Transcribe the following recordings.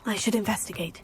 I should investigate.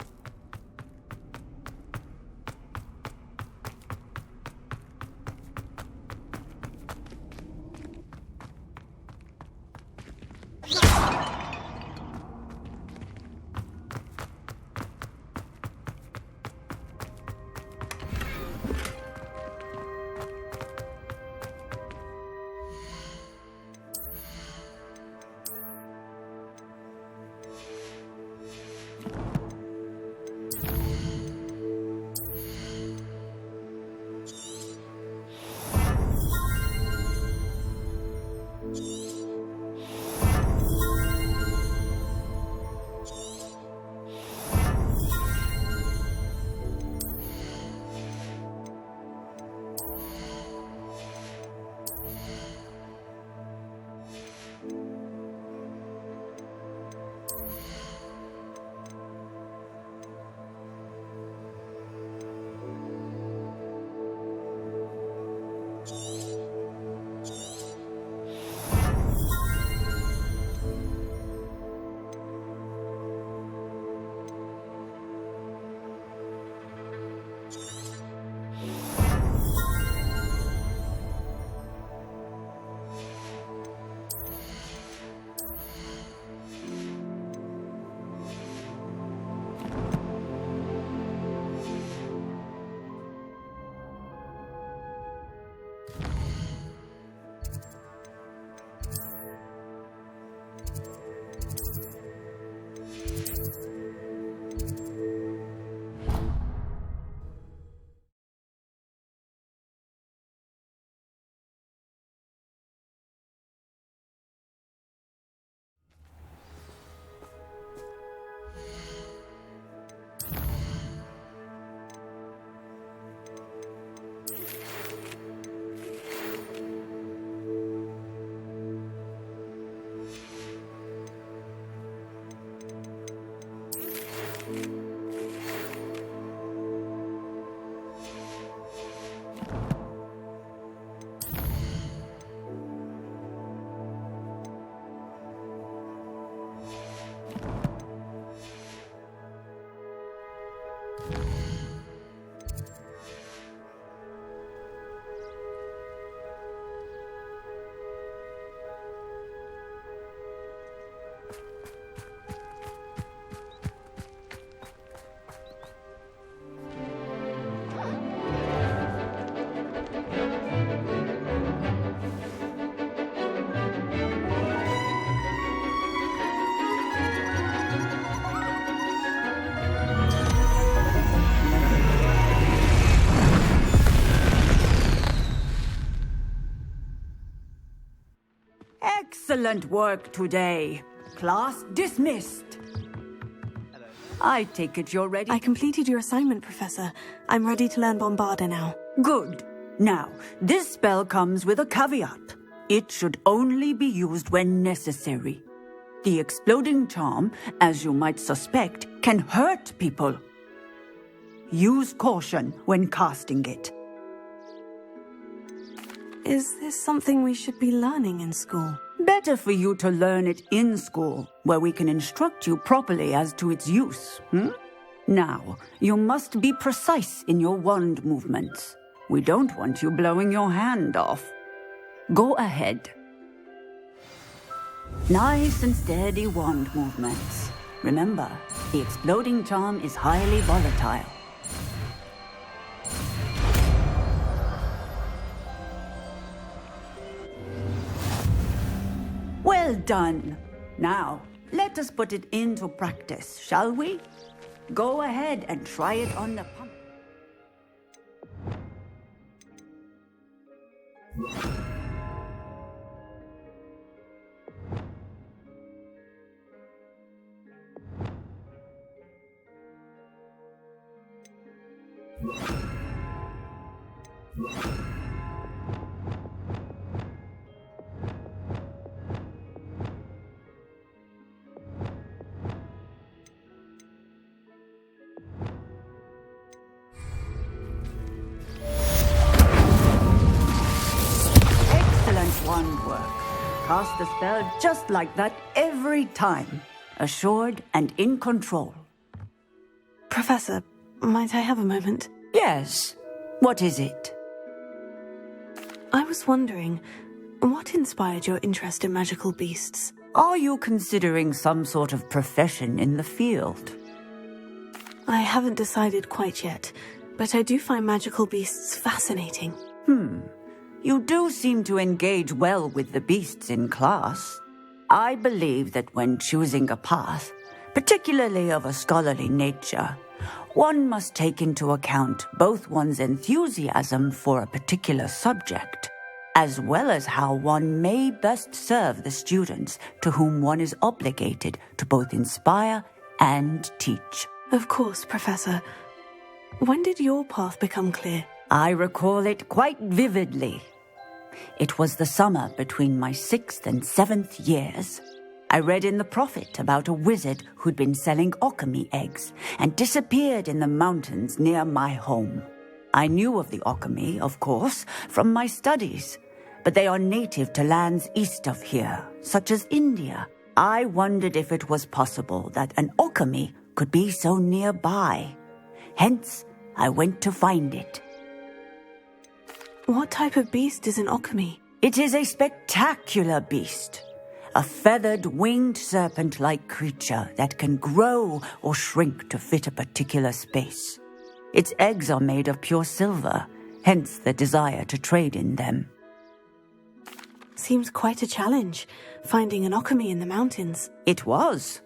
Excellent work today. Class dismissed. I take it you're ready? I completed your assignment, Professor. I'm ready to learn Bombarda now. Good. Now, this spell comes with a caveat. It should only be used when necessary. The exploding charm, as you might suspect, can hurt people. Use caution when casting it. Is this something we should be learning in school? Better for you to learn it in school, where we can instruct you properly as to its use. Now, you must be precise in your wand movements. We don't want you blowing your hand off. Go ahead. Nice and steady wand movements. Remember, the exploding charm is highly volatile. Well done. Now, let us put it into practice, shall we? Go ahead and try it on the pump. Wand work. Cast the spell just like that every time. Assured and in control. Professor, might I have a moment? Yes. What is it? I was wondering, what inspired your interest in magical beasts? Are you considering some sort of profession in the field? I haven't decided quite yet, but I do find magical beasts fascinating. You do seem to engage well with the beasts in class. I believe that when choosing a path, particularly of a scholarly nature, one must take into account both one's enthusiasm for a particular subject, as well as how one may best serve the students to whom one is obligated to both inspire and teach. Of course, Professor. When did your path become clear? I recall it quite vividly. It was the summer between my 6th and 7th years. I read in the Prophet about a wizard who'd been selling alchemy eggs and disappeared in the mountains near my home. I knew of the alchemy, of course, from my studies, but they are native to lands east of here, such as India. I wondered if it was possible that an alchemy could be so nearby. Hence, I went to find it. What type of beast is an alchemy? It is a spectacular beast. A feathered, winged serpent-like creature that can grow or shrink to fit a particular space. Its eggs are made of pure silver, hence the desire to trade in them. Seems quite a challenge, finding an alchemy in the mountains. It was.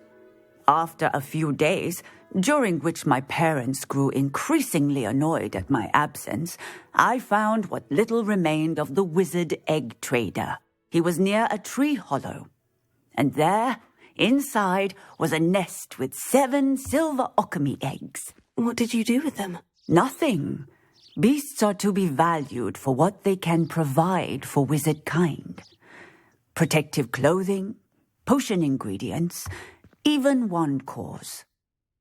After a few days, during which my parents grew increasingly annoyed at my absence, I found what little remained of the wizard egg trader. He was near a tree hollow, and there, inside, was a nest with 7 silver alchemy eggs. What did you do with them? Nothing. Beasts are to be valued for what they can provide for wizard kind. Protective clothing, potion ingredients, even wand cores.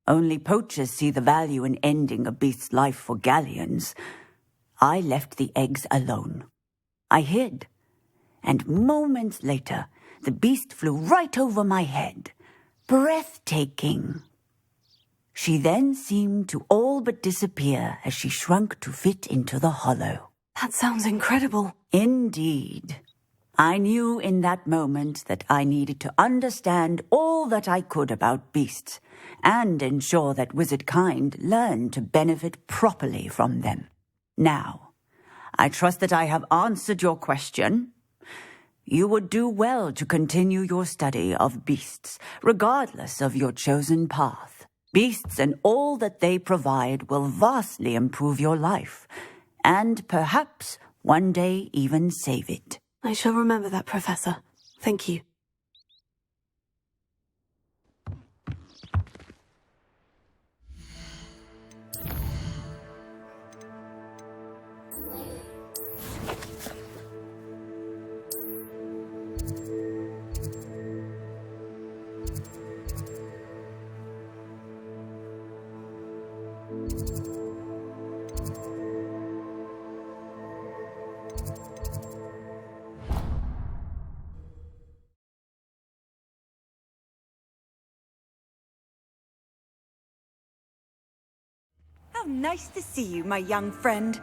Only poachers see the value in ending a beast's life for galleons. I left the eggs alone. I hid, and moments later, the beast flew right over my head. Breathtaking. She then seemed to all but disappear as she shrunk to fit into the hollow. That sounds incredible. Indeed. I knew in that moment that I needed to understand all that I could about beasts and ensure that wizard kind learned to benefit properly from them. Now, I trust that I have answered your question. You would do well to continue your study of beasts, regardless of your chosen path. Beasts and all that they provide will vastly improve your life, and perhaps one day even save it. I shall remember that, Professor. Thank you. How nice to see you, my young friend.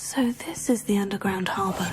So this is the underground harbor.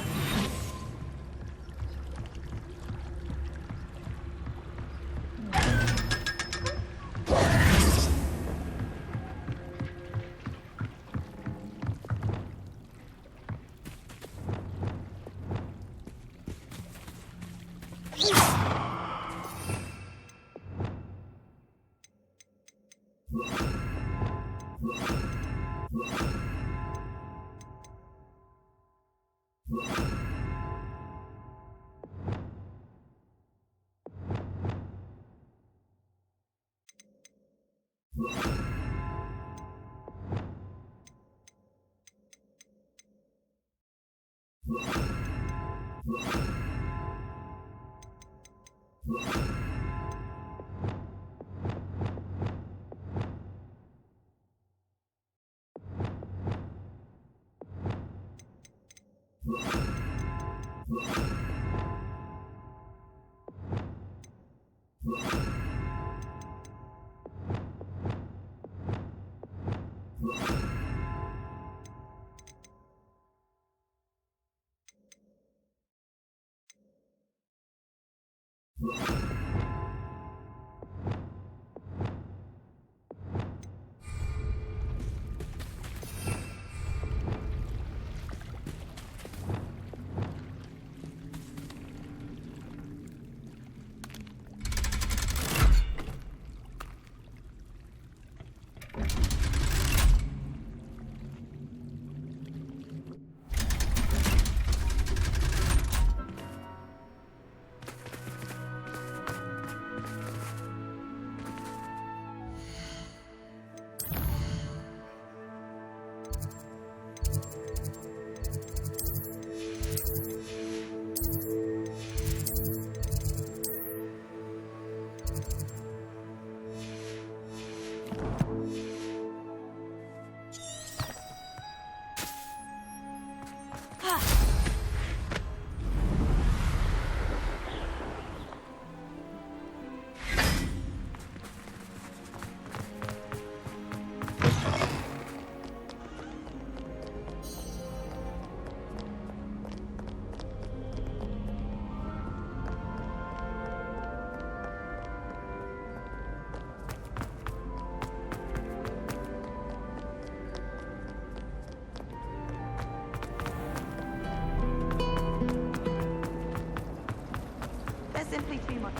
Simply too much.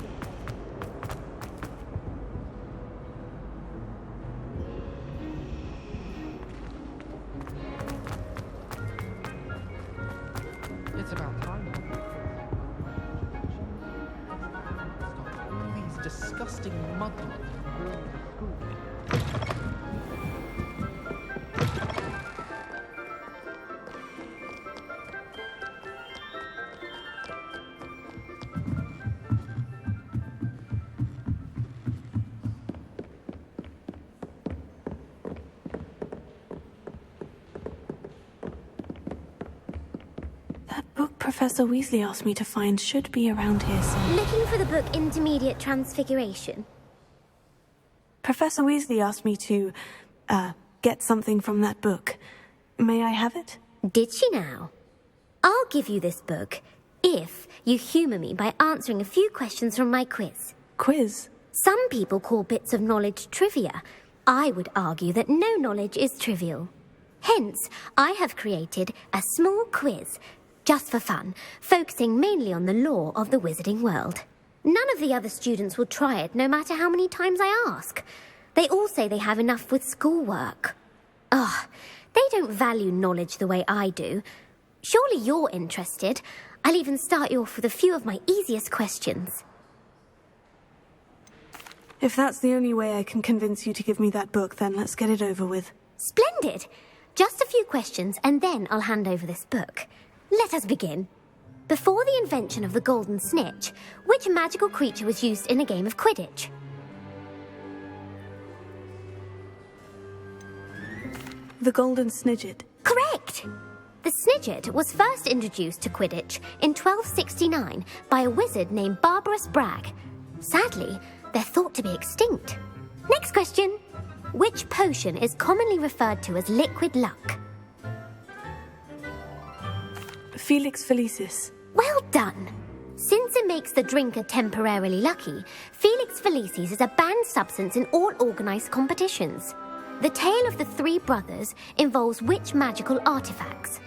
It's about time. These disgusting muddies ruin the school. Professor Weasley asked me to find should be around here somewhere. Looking for the book Intermediate Transfiguration? Professor Weasley asked me to, get something from that book. May I have it? Did she now? I'll give you this book if you humour me by answering a few questions from my quiz. Quiz? Some people call bits of knowledge trivia. I would argue that no knowledge is trivial. Hence, I have created a small quiz just for fun, focusing mainly on the lore of the wizarding world. None of the other students will try it, no matter how many times I ask. They all say they have enough with schoolwork. Ugh, they don't value knowledge the way I do. Surely you're interested. I'll even start you off with a few of my easiest questions. If that's the only way I can convince you to give me that book, then let's get it over with. Splendid! Just a few questions, and then I'll hand over this book. Let us begin. Before the invention of the golden snitch, which magical creature was used in a game of Quidditch? The golden snidget. Correct! The snidget was first introduced to Quidditch in 1269 by a wizard named Barbarous Bragg. Sadly, they're thought to be extinct. Next question. Which potion is commonly referred to as liquid luck? Felix Felicis. Well done. Since it makes the drinker temporarily lucky, Felix Felicis is a banned substance in all organised competitions. The tale of the three brothers involves which magical artifacts?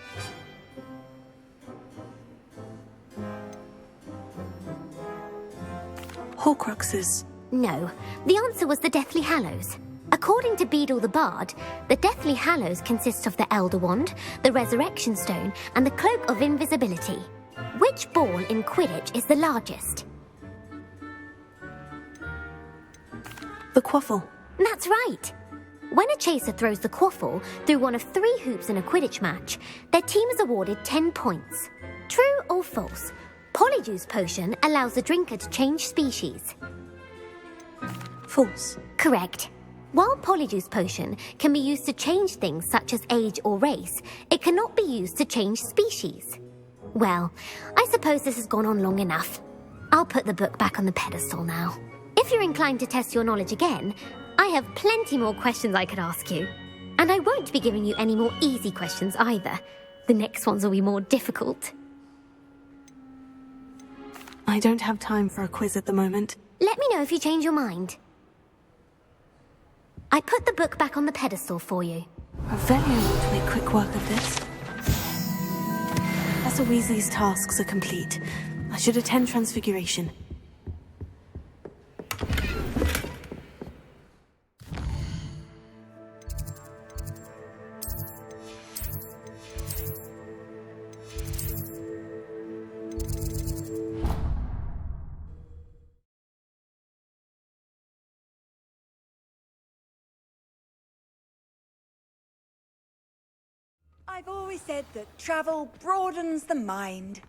Horcruxes. No, the answer was the Deathly Hallows. According to Beadle the Bard, the Deathly Hallows consists of the Elder Wand, the Resurrection Stone, and the Cloak of Invisibility. Which ball in Quidditch is the largest? The quaffle. That's right. When a chaser throws the quaffle through one of 3 hoops in a Quidditch match, their team is awarded 10 points. True or false? Polyjuice Potion allows the drinker to change species. False. Correct. While Polyjuice Potion can be used to change things such as age or race, it cannot be used to change species. Well, I suppose this has gone on long enough. I'll put the book back on the pedestal now. If you're inclined to test your knowledge again, I have plenty more questions I could ask you. And I won't be giving you any more easy questions either. The next ones will be more difficult. I don't have time for a quiz at the moment. Let me know if you change your mind. I put the book back on the pedestal for you. Revelio ought to make quick work of this. Professor Weasley's tasks are complete. I should attend Transfiguration. I've always said that travel broadens the mind.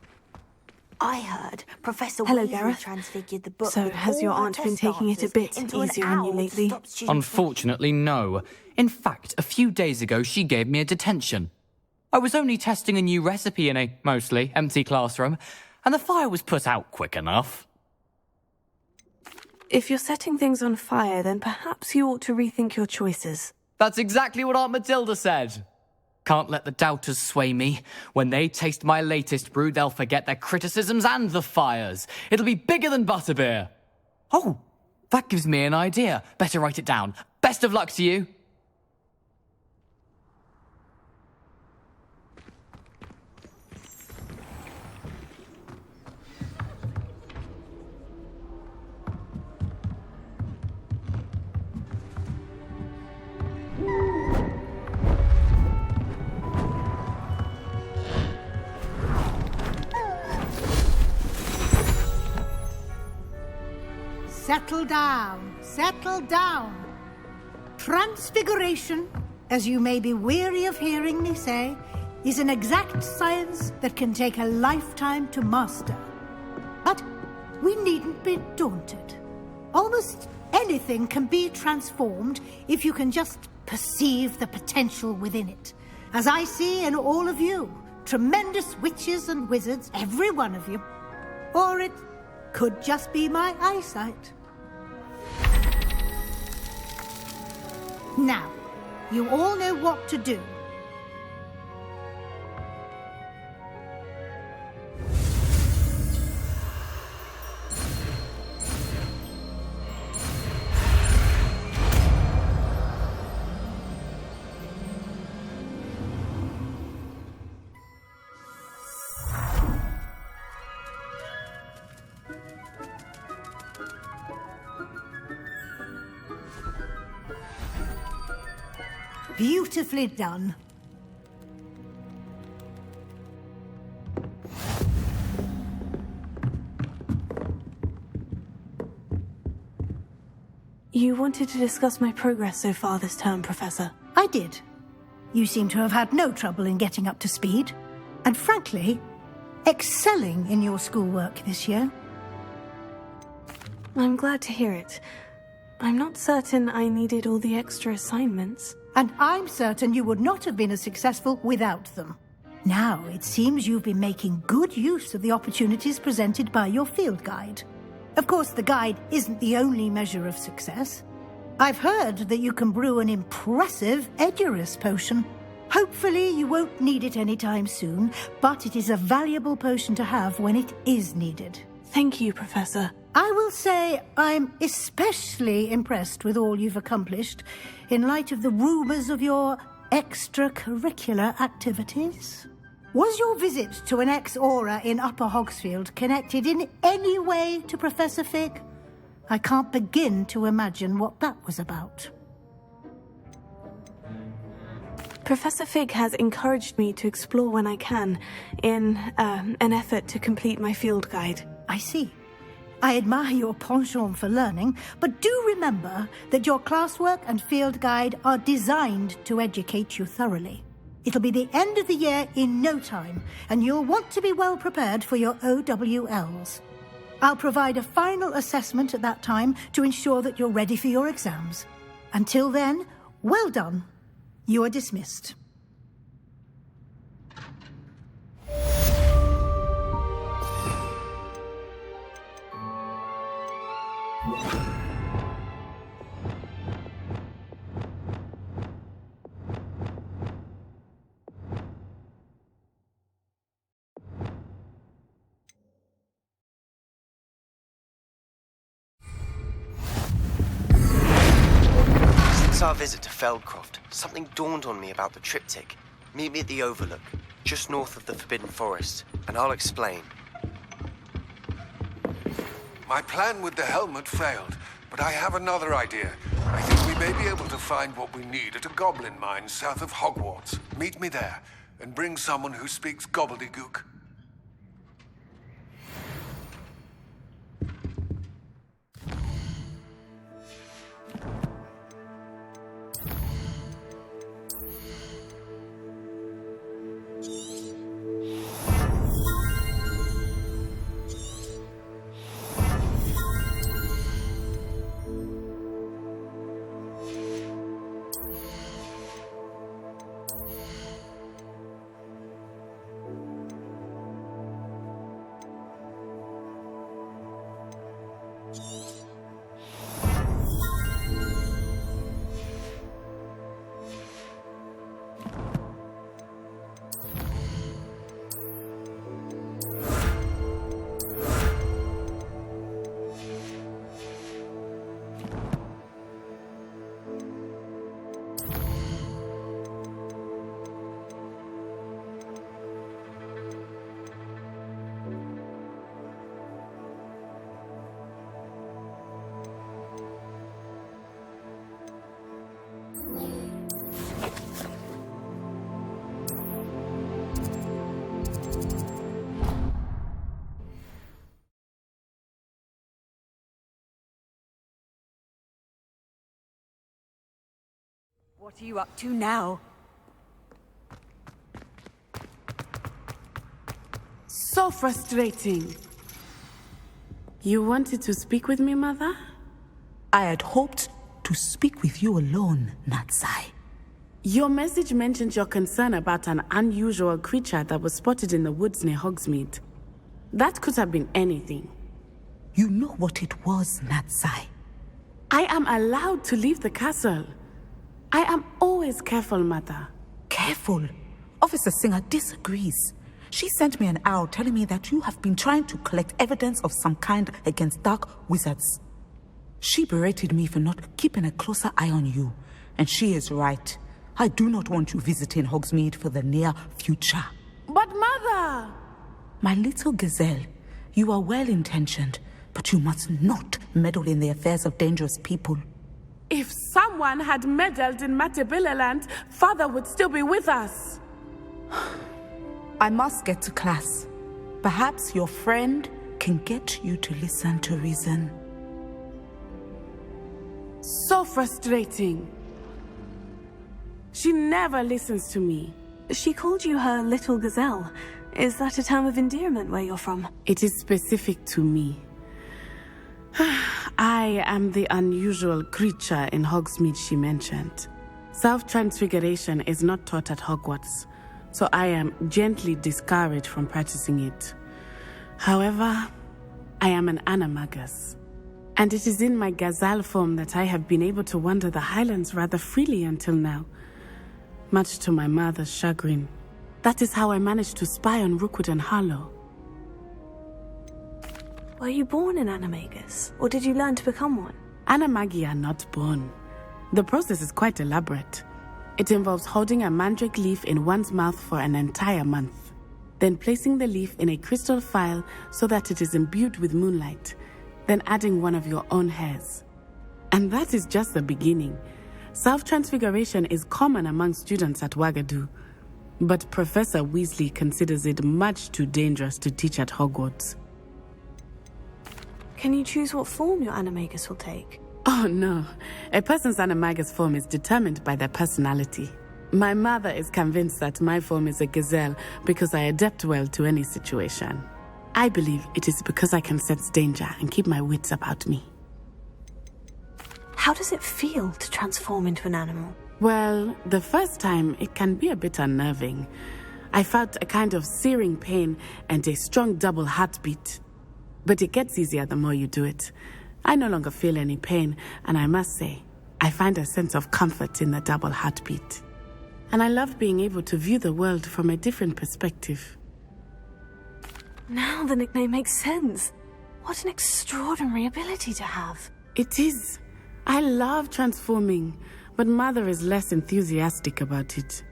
I heard Professor Hello, Weasley Gareth. transfigured the book. So, with has your all the aunt been test taking it a answers bit into an easier on you owl to lately? stop students Unfortunately, no. In fact, a few days ago, she gave me a detention. I was only testing a new recipe in a mostly empty classroom, and the fire was put out quick enough. If you're setting things on fire, then perhaps you ought to rethink your choices. That's exactly what Aunt Matilda said. Can't let the doubters sway me. When they taste my latest brew, they'll forget their criticisms and the fires. It'll be bigger than butterbeer. Oh, that gives me an idea. Better write it down. Best of luck to you. Settle down, settle down. Transfiguration, as you may be weary of hearing me say, is an exact science that can take a lifetime to master. But we needn't be daunted. Almost anything can be transformed if you can just perceive the potential within it. As I see in all of you, tremendous witches and wizards, every one of you. Or it could just be my eyesight. Now, you all know what to do. Beautifully done. You wanted to discuss my progress so far this term, Professor. I did. You seem to have had no trouble in getting up to speed. And frankly, excelling in your schoolwork this year. I'm glad to hear it. I'm not certain I needed all the extra assignments. And I'm certain you would not have been as successful without them. Now, it seems you've been making good use of the opportunities presented by your field guide. Of course, the guide isn't the only measure of success. I've heard that you can brew an impressive Edurus potion. Hopefully you won't need it anytime soon, but it is a valuable potion to have when it is needed. Thank you, Professor. I will say I'm especially impressed with all you've accomplished in light of the rumours of your extracurricular activities. Was your visit to an ex-aura in Upper Hogsfield connected in any way to Professor Fig? I can't begin to imagine what that was about. Professor Fig has encouraged me to explore when I can, in an effort to complete my field guide. I see. I admire your penchant for learning, but do remember that your classwork and field guide are designed to educate you thoroughly. It'll be the end of the year in no time, and you'll want to be well prepared for your OWLs. I'll provide a final assessment at that time to ensure that you're ready for your exams. Until then, well done. You are dismissed. Since our visit to Feldcroft, something dawned on me about the triptych. Meet me at the Overlook, just north of the Forbidden Forest, and I'll explain. My plan with the helmet failed, but I have another idea. I think we may be able to find what we need at a goblin mine south of Hogwarts. Meet me there, and bring someone who speaks gobbledygook. What are you up to now? So frustrating. You wanted to speak with me, Mother? I had hoped to speak with you alone, Natsai. Your message mentioned your concern about an unusual creature that was spotted in the woods near Hogsmeade. That could have been anything. You know what it was, Natsai. I am allowed to leave the castle. I am always careful, Mother. Careful? Officer Singer disagrees. She sent me an owl telling me that you have been trying to collect evidence of some kind against dark wizards. She berated me for not keeping a closer eye on you, and she is right. I do not want you visiting Hogsmeade for the near future. But Mother! My little gazelle, you are well-intentioned, but you must not meddle in the affairs of dangerous people. If someone had meddled in Matabeleland, Father would still be with us. I must get to class. Perhaps your friend can get you to listen to reason. So frustrating. She never listens to me. She called you her little gazelle. Is that a term of endearment where you're from? It is specific to me. I am the unusual creature in Hogsmeade she mentioned. Self-transfiguration is not taught at Hogwarts, so I am gently discouraged from practicing it. However, I am an animagus, and it is in my gazelle form that I have been able to wander the Highlands rather freely until now. much to my mother's chagrin. That is how I managed to spy on Rookwood and Harlow. Were you born an animagus, or did you learn to become one? Animagi are not born. The process is quite elaborate. It involves holding a mandrake leaf in one's mouth for an entire month, then placing the leaf in a crystal phial so that it is imbued with moonlight, then adding one of your own hairs. And that is just the beginning. Self-transfiguration is common among students at Wagadu, but Professor Weasley considers it much too dangerous to teach at Hogwarts. Can you choose what form your animagus will take? Oh no, a person's animagus form is determined by their personality. My mother is convinced that my form is a gazelle because I adapt well to any situation. I believe it is because I can sense danger and keep my wits about me. How does it feel to transform into an animal? Well, the first time it can be a bit unnerving. I felt a kind of searing pain and a strong double heartbeat. But it gets easier the more you do it. I no longer feel any pain, and I must say, I find a sense of comfort in the double heartbeat. And I love being able to view the world from a different perspective. Now the nickname makes sense. What an extraordinary ability to have. It is. I love transforming, but Mother is less enthusiastic about it.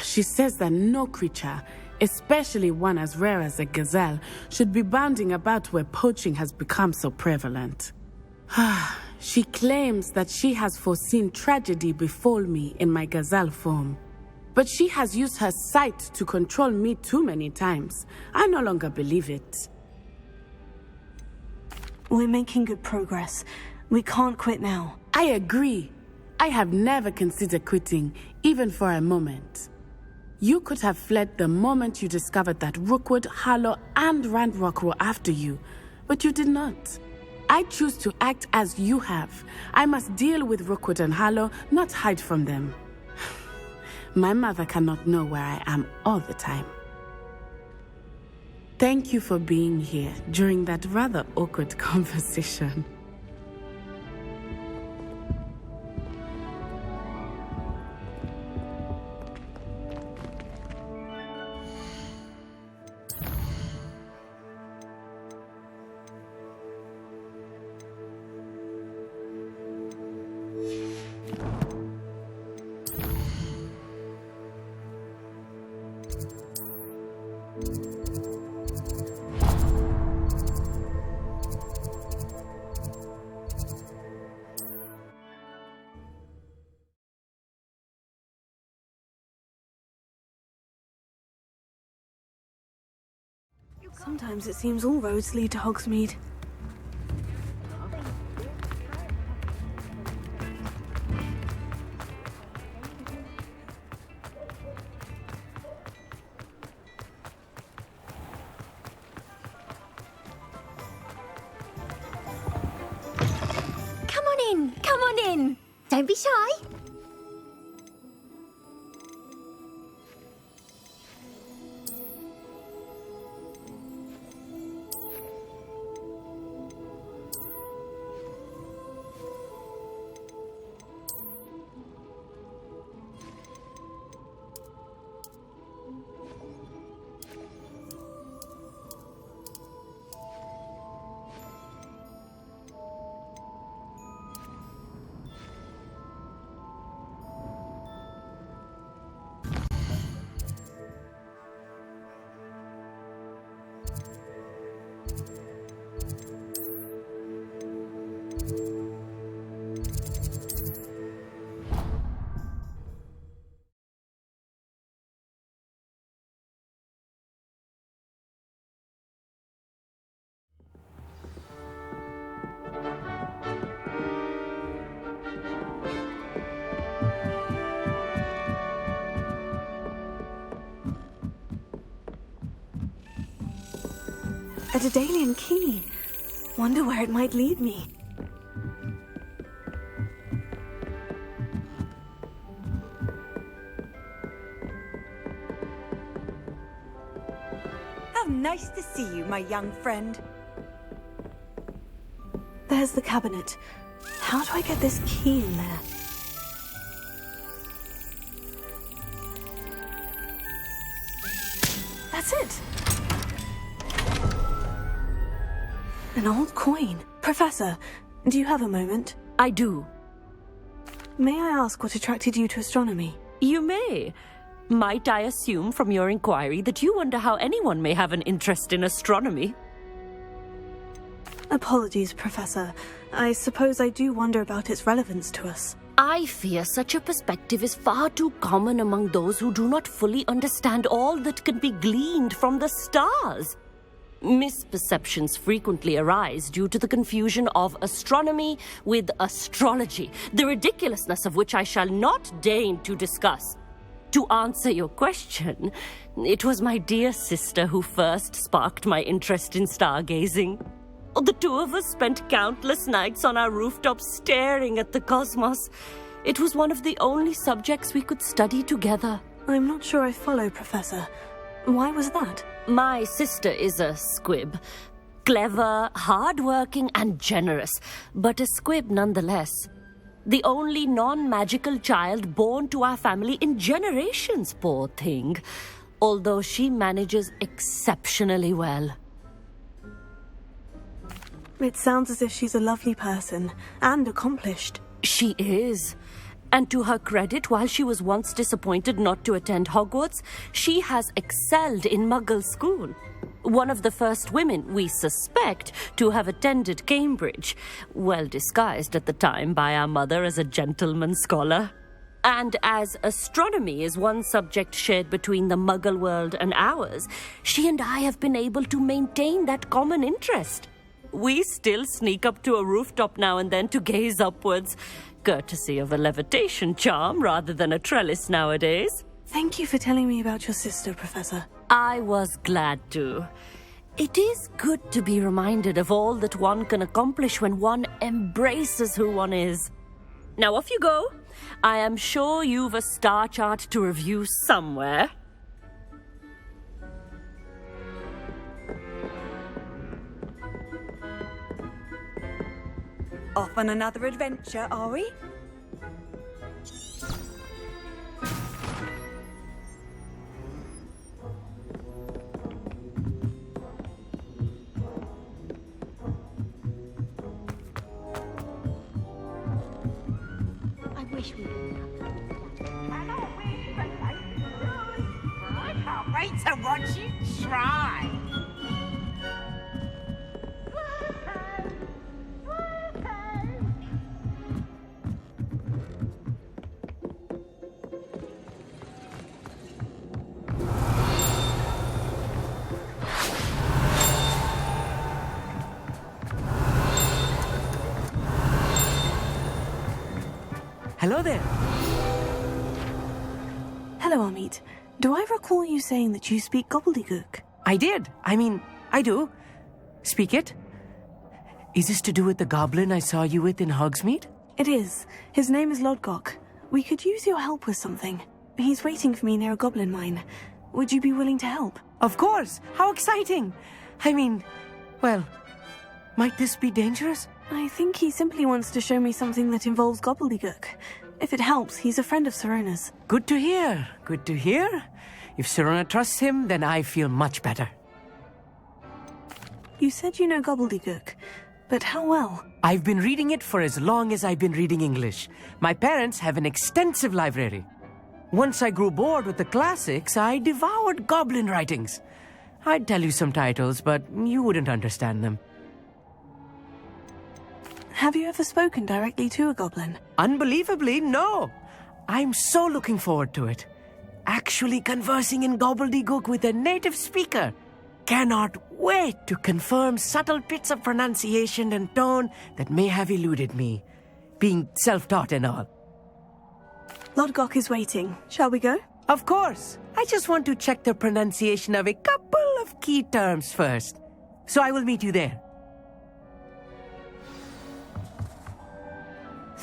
She says that no creature, especially one as rare as a gazelle, should be bounding about where poaching has become so prevalent. She claims that she has foreseen tragedy befall me in my gazelle form. But she has used her sight to control me too many times. I no longer believe it. We're making good progress. We can't quit now. I agree. I have never considered quitting, even for a moment. You could have fled the moment you discovered that Rookwood, Harlow, and Ranrock were after you, but you did not. I choose to act as you have. I must deal with Rookwood and Harlow, not hide from them. My mother cannot know where I am all the time. Thank you for being here during that rather awkward conversation. Sometimes it seems all roads lead to Hogsmeade. Come on in. Don't be shy. A Daedalian key. Wonder where it might lead me. How nice to see you, my young friend. There's the cabinet. How do I get this key in there? That's it. An old coin. Professor, do you have a moment? I do. May I ask what attracted you to astronomy? You may. Might I assume from your inquiry that you wonder how anyone may have an interest in astronomy? Apologies, Professor. I suppose I do wonder about its relevance to us. I fear such a perspective is far too common among those who do not fully understand all that can be gleaned from the stars. Misperceptions frequently arise due to the confusion of astronomy with astrology, the ridiculousness of which I shall not deign to discuss. To answer your question, it was my dear sister who first sparked my interest in stargazing. The two of us spent countless nights on our rooftop staring at the cosmos. It was one of the only subjects we could study together. I'm not sure I follow, Professor. Why was that? My sister is a squib. Clever, hard-working, and generous, but a squib nonetheless. The only non-magical child born to our family in generations, poor thing. Although she manages exceptionally well. It sounds as if she's a lovely person, and accomplished. She is. And to her credit, while she was once disappointed not to attend Hogwarts, she has excelled in Muggle school. One of the first women, we suspect, to have attended Cambridge, well disguised at the time by our mother as a gentleman scholar. And as astronomy is one subject shared between the Muggle world and ours, she and I have been able to maintain that common interest. We still sneak up to a rooftop now and then to gaze upwards, courtesy of a levitation charm rather than a trellis nowadays. Thank you for telling me about your sister, Professor. I was glad to. It is good to be reminded of all that one can accomplish when one embraces who one is. Now off you go. I am sure you've a star chart to review somewhere. Off on another adventure, are we? I wish we I can't wait to watch you try. Hello there. Hello, Amit. Do I recall you saying that you speak gobbledygook? I did. I do. Speak it. Is this to do with the goblin I saw you with in Hogsmeade? It is. His name is Lodgok. We could use your help with something. He's waiting for me near a goblin mine. Would you be willing to help? Of course. How exciting. Well, might this be dangerous? I think he simply wants to show me something that involves gobbledygook. If it helps, he's a friend of Sirona's. Good to hear. Good to hear. If Sirona trusts him, then I feel much better. You said you know gobbledygook, but how well? I've been reading it for as long as I've been reading English. My parents have an extensive library. Once I grew bored with the classics, I devoured goblin writings. I'd tell you some titles, but you wouldn't understand them. Have you ever spoken directly to a goblin? Unbelievably, no. I'm so looking forward to it. Actually conversing in gobbledygook with a native speaker. Cannot wait to confirm subtle bits of pronunciation and tone that may have eluded me, being self-taught and all. Lodgok is waiting. Shall we go? Of course. I just want to check the pronunciation of a couple of key terms first. So I will meet you there.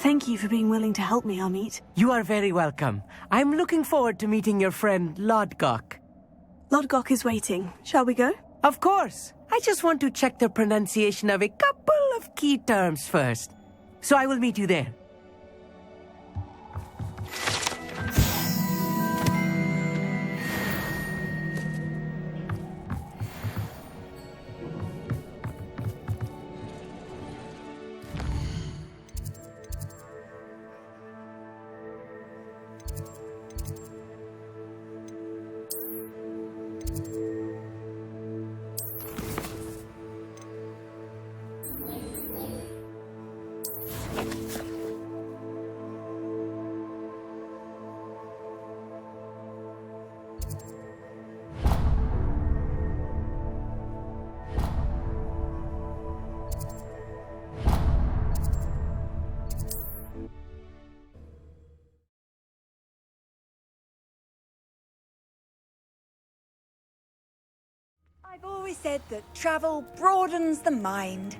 Thank you for being willing to help me, Amit. You are very welcome. I'm looking forward to meeting your friend, Lodgok. Lodgok is waiting. Shall we go? Of course. I just want to check the pronunciation of a couple of key terms first. So I will meet you there. I've always said that travel broadens the mind.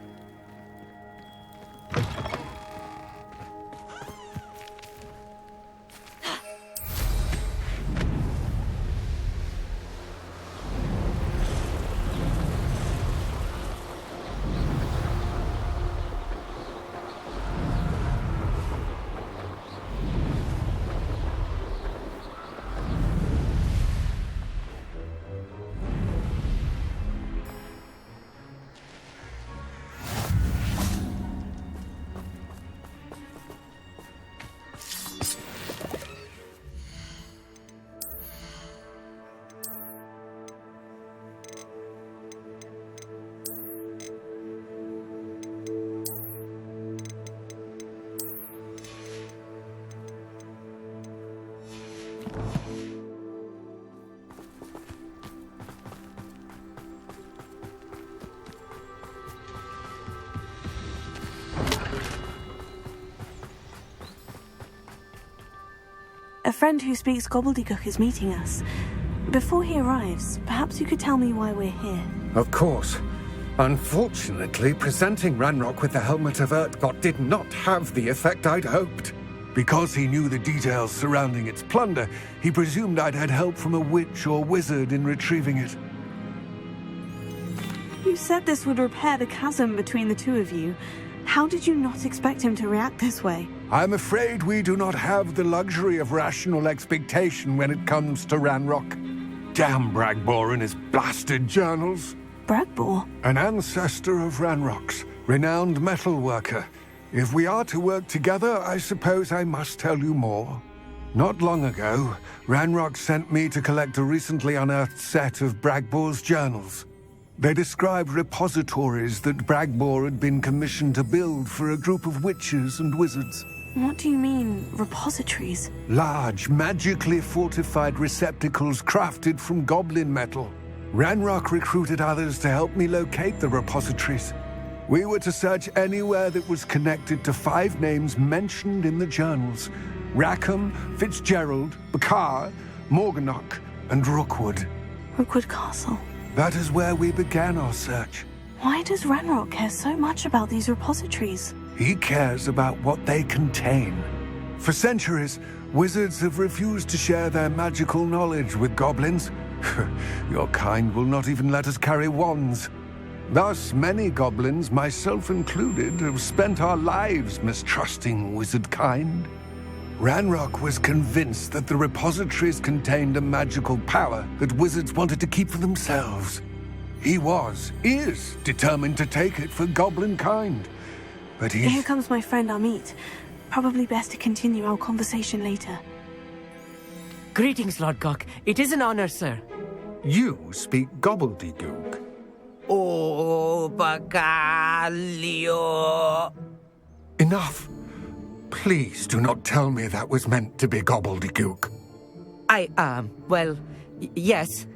A friend who speaks gobbledygook is meeting us. Before he arrives, perhaps you could tell me why we're here. Of course. Unfortunately, presenting Ranrock with the Helmet of Urtkot did not have the effect I'd hoped. Because he knew the details surrounding its plunder, he presumed I'd had help from a witch or wizard in retrieving it. You said this would repair the chasm between the two of you. How did you not expect him to react this way? I'm afraid we do not have the luxury of rational expectation when it comes to Ranrock. Damn Bragbor and his blasted journals. Bragbor? An ancestor of Ranrock's, renowned metal worker. If we are to work together, I suppose I must tell you more. Not long ago, Ranrock sent me to collect a recently unearthed set of Bragbor's journals. They described repositories that Bragbor had been commissioned to build for a group of witches and wizards. What do you mean, repositories? Large, magically fortified receptacles crafted from goblin metal. Ranrock recruited others to help me locate the repositories. We were to search anywhere that was connected to 5 names mentioned in the journals: Rackham, Fitzgerald, Bakar, Morganach, and Rookwood. Rookwood Castle. That is where we began our search. Why does Ranrock care so much about these repositories? He cares about what they contain. For centuries, wizards have refused to share their magical knowledge with goblins. Your kind will not even let us carry wands. Thus, many goblins, myself included, have spent our lives mistrusting wizard kind. Ranrock was convinced that the repositories contained a magical power that wizards wanted to keep for themselves. He is determined to take it for goblin kind. But Here comes my friend Amit. Probably best to continue our conversation later. Greetings, Lord Gok. It is an honor, sir. You speak gobbledygook. Oh, Bagalio. Enough. Please do not tell me that was meant to be gobbledygook. Yes.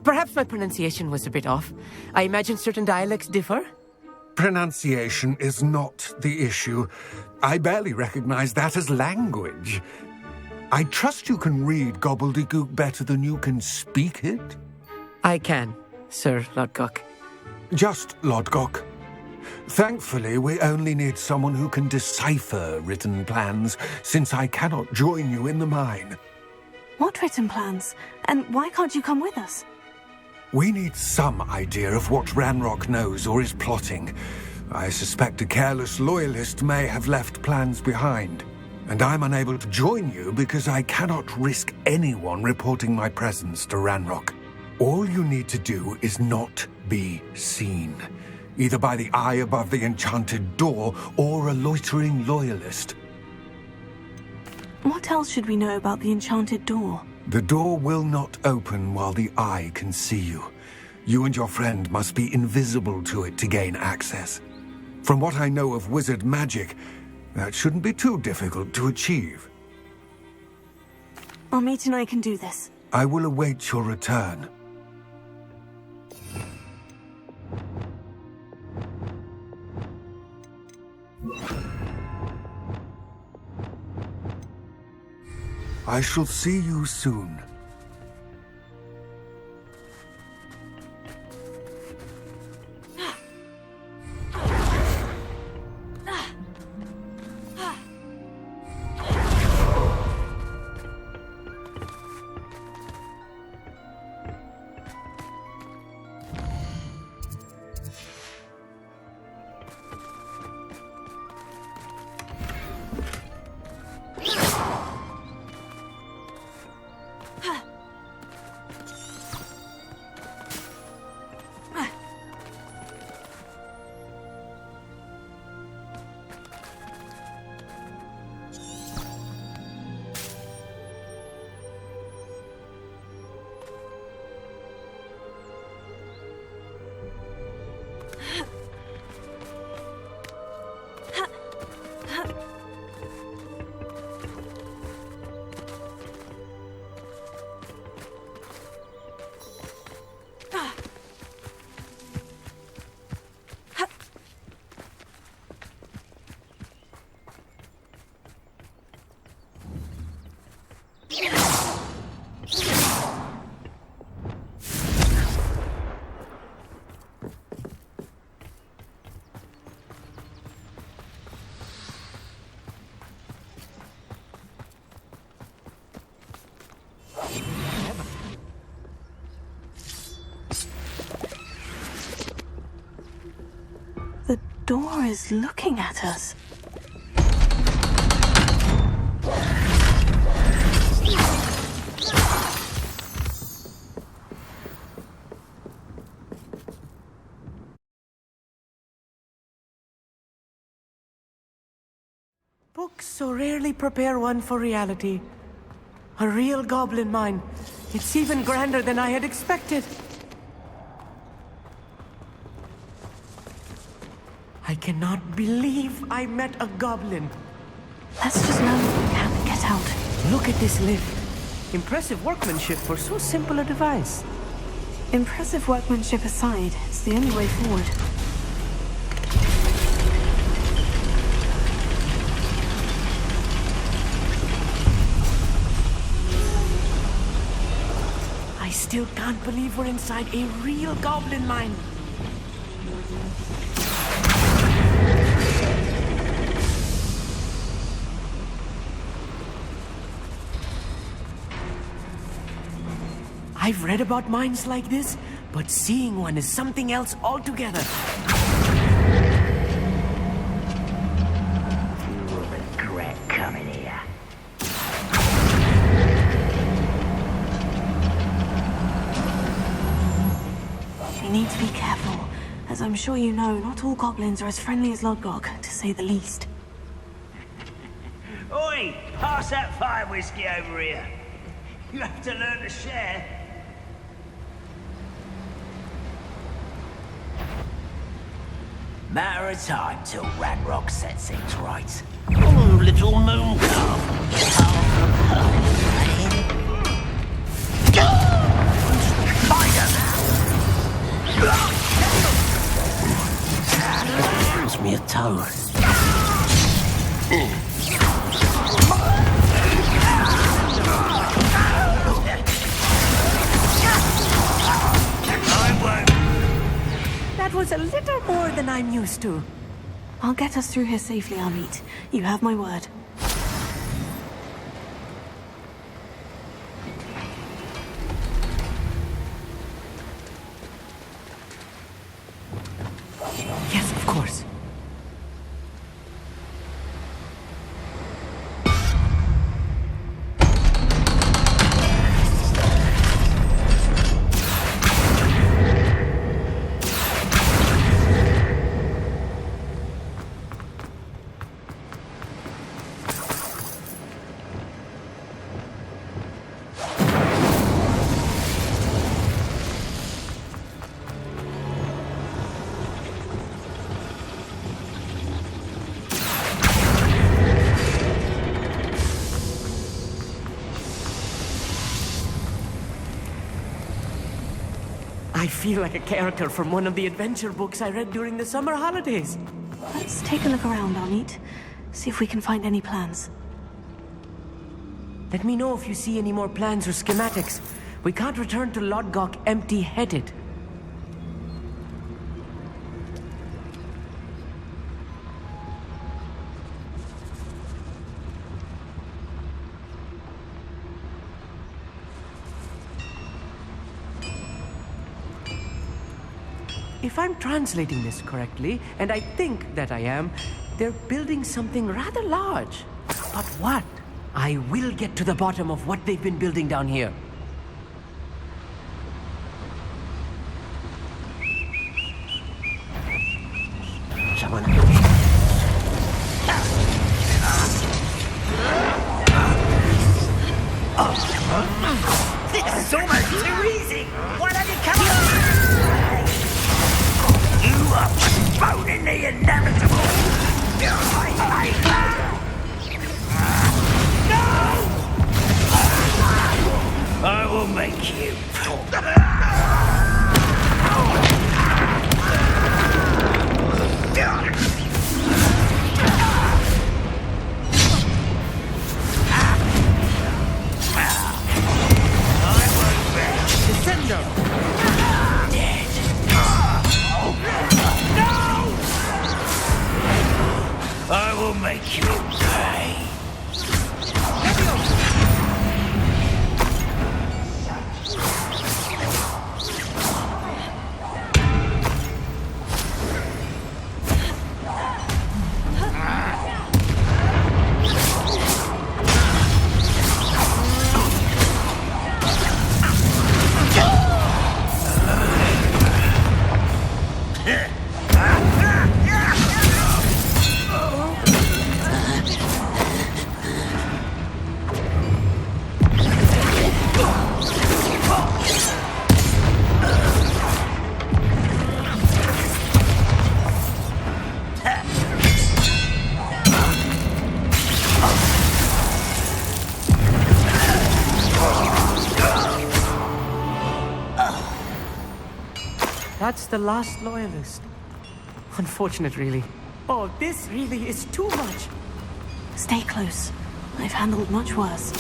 Perhaps my pronunciation was a bit off. I imagine certain dialects differ. Pronunciation is not the issue. I barely recognize that as language. I trust you can read gobbledygook better than you can speak it? I can, Sir Lodgok. Just Lodgok. Thankfully, we only need someone who can decipher written plans, since I cannot join you in the mine. What written plans? And why can't you come with us? We need some idea of what Ranrock knows or is plotting. I suspect a careless loyalist may have left plans behind. And I'm unable to join you because I cannot risk anyone reporting my presence to Ranrock. All you need to do is not be seen, either by the eye above the enchanted door or a loitering loyalist. What else should we know about the enchanted door? The door will not open while the eye can see you. You and your friend must be invisible to it to gain access. From what I know of wizard magic, that shouldn't be too difficult to achieve. Amit and I can do this. I will await your return. I shall see you soon. door is looking at us. Books so rarely prepare one for reality. A real goblin mine. It's even grander than I had expected. I cannot believe I met a goblin. Let's just learn what we can and get out. Look at this lift. Impressive workmanship for so simple a device. Impressive workmanship aside, it's the only way forward. I still can't believe we're inside a real goblin mine. I've read about mines like this, but seeing one is something else altogether. You will regret coming here. We need to be careful. As I'm sure you know, not all goblins are as friendly as Lodgok, to say the least. Oi! Pass that fire whiskey over here. You have to learn to share. Matter of time till Ranrock sets things right. Oh, little moon gives me a toe. That was a little more than I'm used to. I'll get us through here safely, Amit. You have my word. Yes, of course. I feel like a character from one of the adventure books I read during the summer holidays. Let's take a look around, Amit. See if we can find any plans. Let me know if you see any more plans or schematics. We can't return to Lodgok empty-headed. If I'm translating this correctly, and I think that I am, they're building something rather large. But what? I will get to the bottom of what they've been building down here. Someone. This is almost too easy. Why don't you come on? You are postponing the inevitable. No! I will make you I will make you pay. That's the last loyalist. Unfortunate, really. Oh, this really is too much. Stay close. I've handled much worse.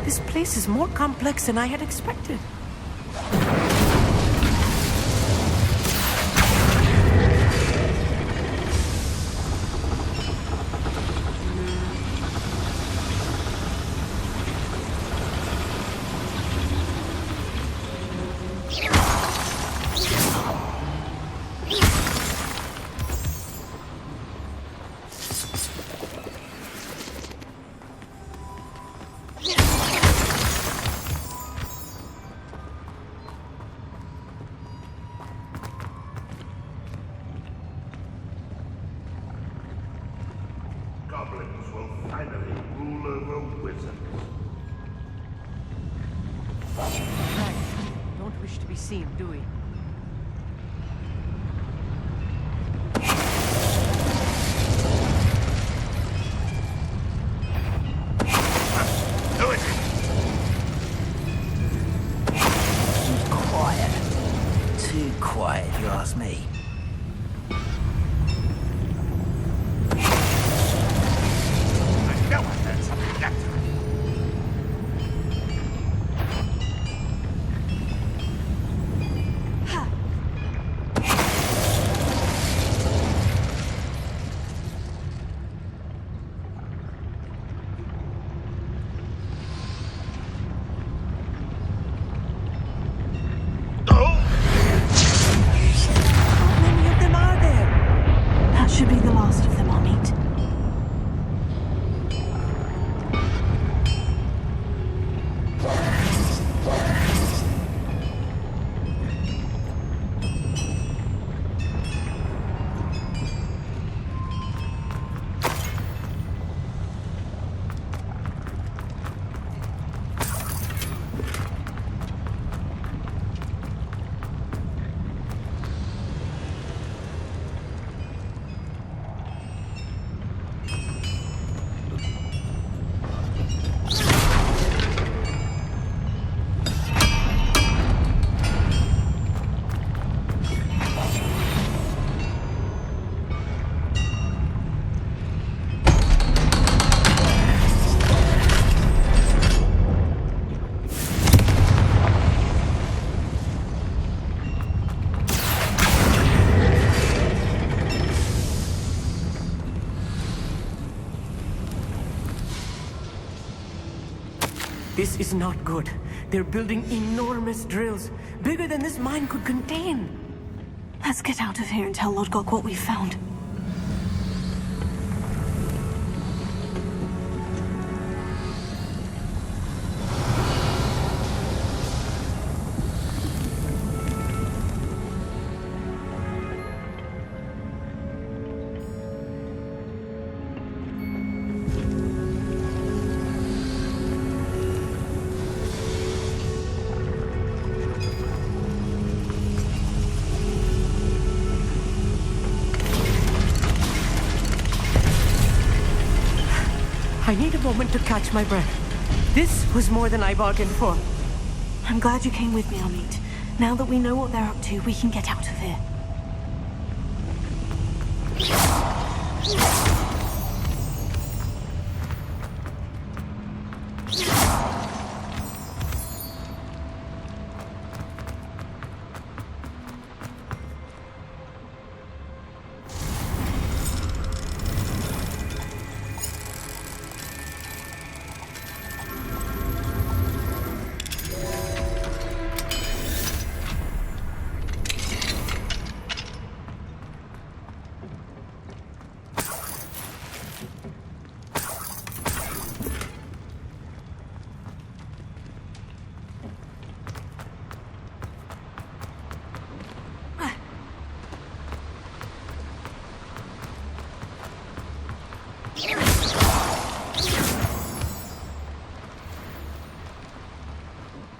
This place is more complex than I had expected. Goblins will finally rule over wizards. Don't wish to be seen, do we? Do it! Quiet. Too quiet, if you ask me. I know I heard something that time. How many of them are there? That should be the last of them, Amit. This is not good. They're building enormous drills, bigger than this mine could contain. Let's get out of here and tell Lodgok what we found. I need a moment to catch my breath. This was more than I bargained for. I'm glad you came with me, Amit. Now that we know what they're up to, we can get out of here.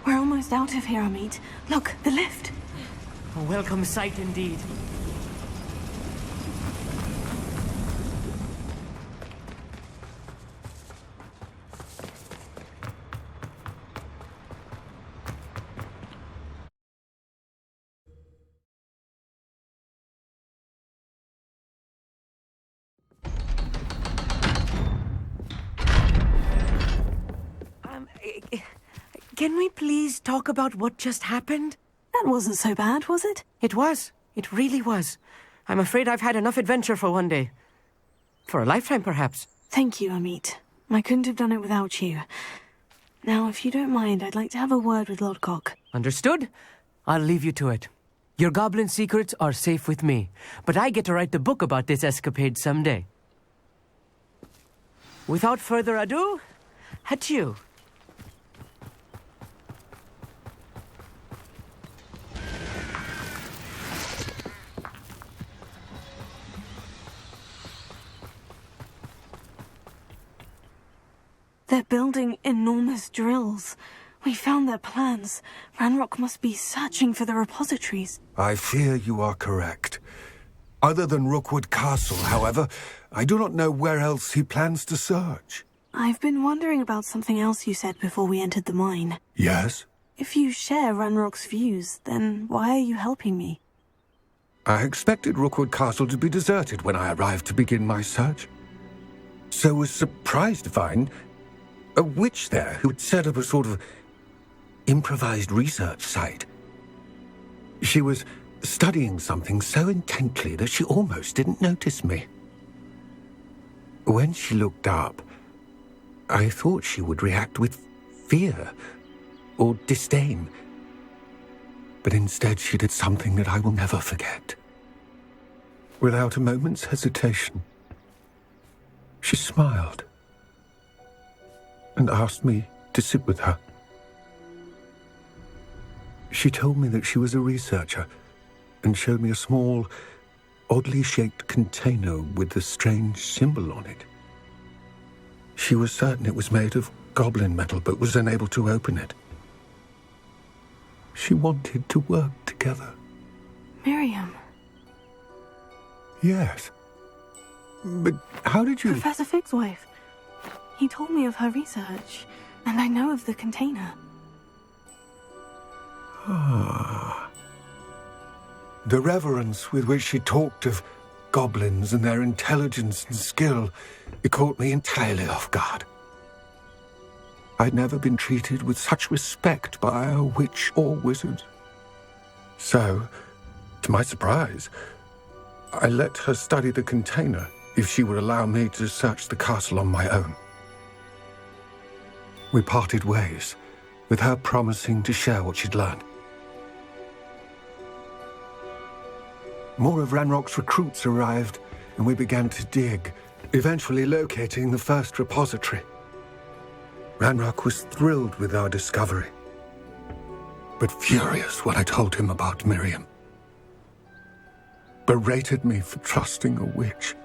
We're almost out of here, Amit. Look, the lift. A welcome sight indeed. Can we please talk about what just happened? That wasn't so bad, was it? It was. It really was. I'm afraid I've had enough adventure for one day. For a lifetime, perhaps. Thank you, Amit. I couldn't have done it without you. Now, if you don't mind, I'd like to have a word with Lodgok. Understood? I'll leave you to it. Your goblin secrets are safe with me, but I get to write the book about this escapade someday. Without further ado, adieu. They're building enormous drills. We found their plans. Ranrock must be searching for the repositories. I fear you are correct. Other than Rookwood Castle, however, I do not know where else he plans to search. I've been wondering about something else you said before we entered the mine. Yes? If you share Ranrock's views, then why are you helping me? I expected Rookwood Castle to be deserted when I arrived to begin my search. So was surprised to find a witch there who had set up a sort of improvised research site. She was studying something so intently that she almost didn't notice me. When she looked up, I thought she would react with fear or disdain. But instead she did something that I will never forget. Without a moment's hesitation, she smiled and asked me to sit with her. She told me that she was a researcher and showed me a small, oddly shaped container with a strange symbol on it. She was certain it was made of goblin metal, but was unable to open it. She wanted to work together. Miriam. Yes. But how did you... Professor Fig's wife. He told me of her research, and I know of the container. Ah. The reverence with which she talked of goblins and their intelligence and skill, it caught me entirely off guard. I'd never been treated with such respect by a witch or wizard. So, to my surprise, I let her study the container if she would allow me to search the castle on my own. We parted ways, with her promising to share what she'd learned. More of Ranrock's recruits arrived, and we began to dig, eventually locating the first repository. Ranrock was thrilled with our discovery, but furious when I told him about Miriam. Berated me for trusting a witch,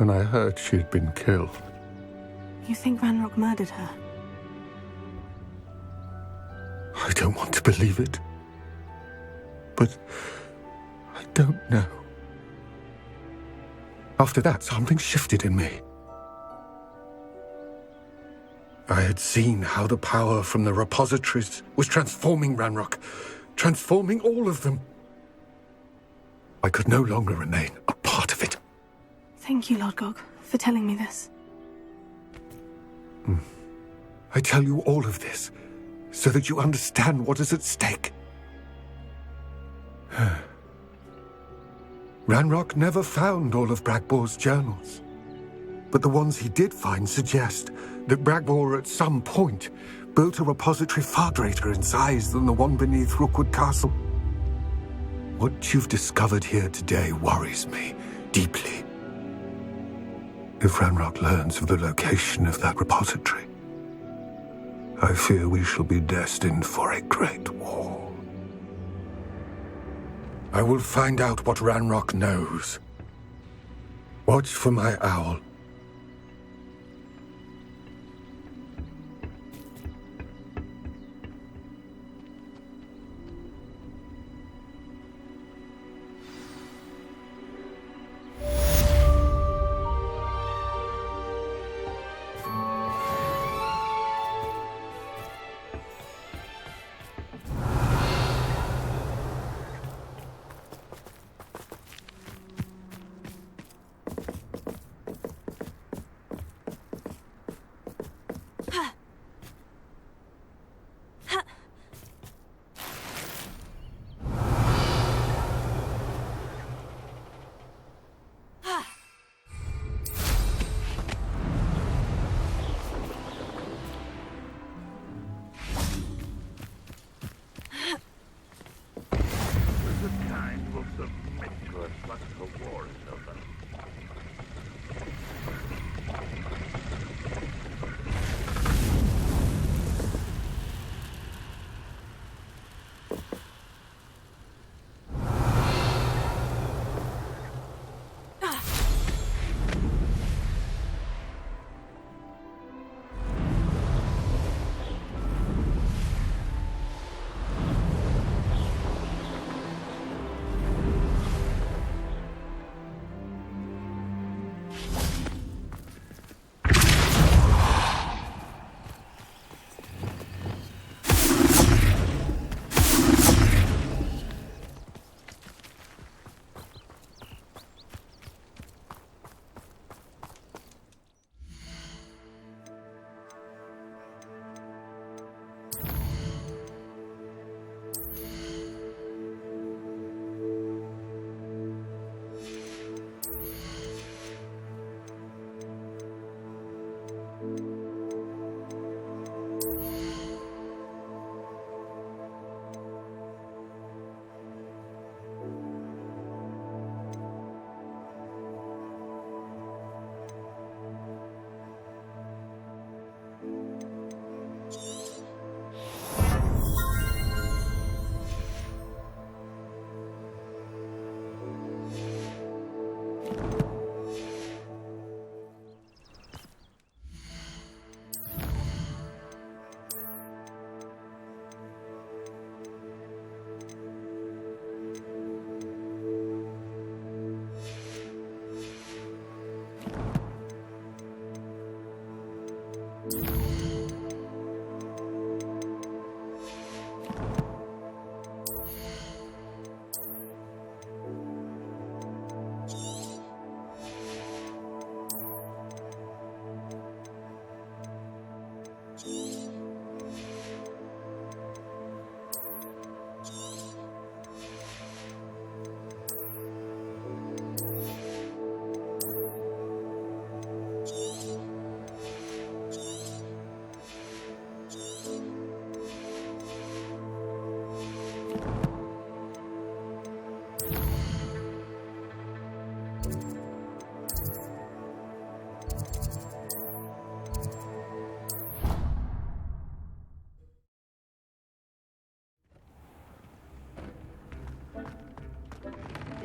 and I heard she had been killed. You think Ranrock murdered her? I don't want to believe it, but I don't know. After that, something shifted in me. I had seen how the power from the repositories was transforming Ranrock, transforming all of them. I could no longer remain a part of it. Thank you, Lodgok, for telling me this. I tell you all of this so that you understand what is at stake. Ranrock never found all of Bragbor's journals, but the ones he did find suggest that Bragbor at some point built a repository far greater in size than the one beneath Rookwood Castle. What you've discovered here today worries me deeply. If Ranrock learns of the location of that repository, I fear we shall be destined for a great war. I will find out what Ranrock knows. Watch for my owl.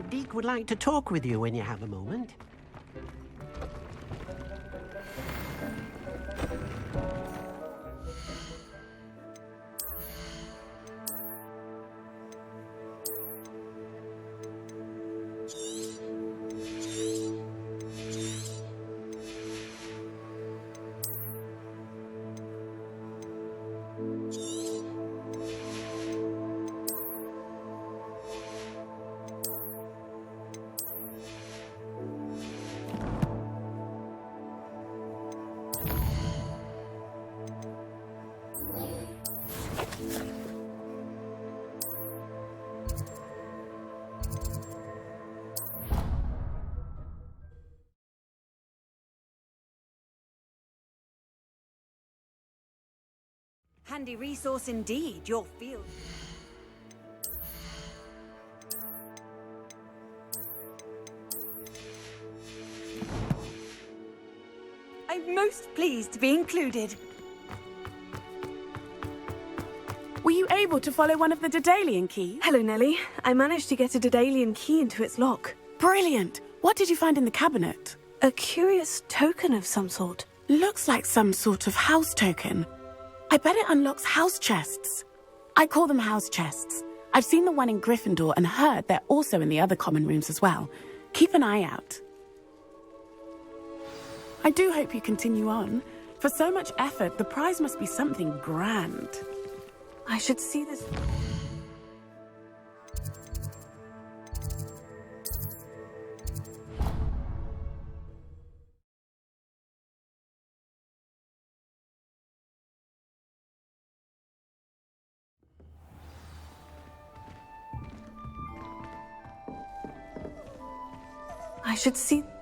Deek would like to talk with you when you have a moment. Handy resource indeed, your field. I'm most pleased to be included. Were you able to follow one of the Daedalian keys? Hello, Nellie. I managed to get a Daedalian key into its lock. Brilliant! What did you find in the cabinet? A curious token of some sort. Looks like some sort of house token. I bet it unlocks house chests. I call them house chests. I've seen the one in Gryffindor and heard they're also in the other common rooms as well. Keep an eye out. I do hope you continue on. For so much effort, the prize must be something grand. I should see this...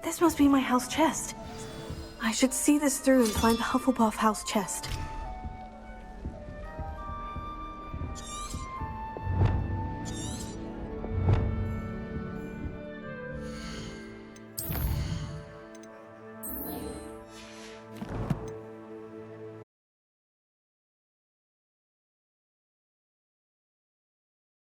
This must be my house chest. I should see this through and find the Hufflepuff house chest.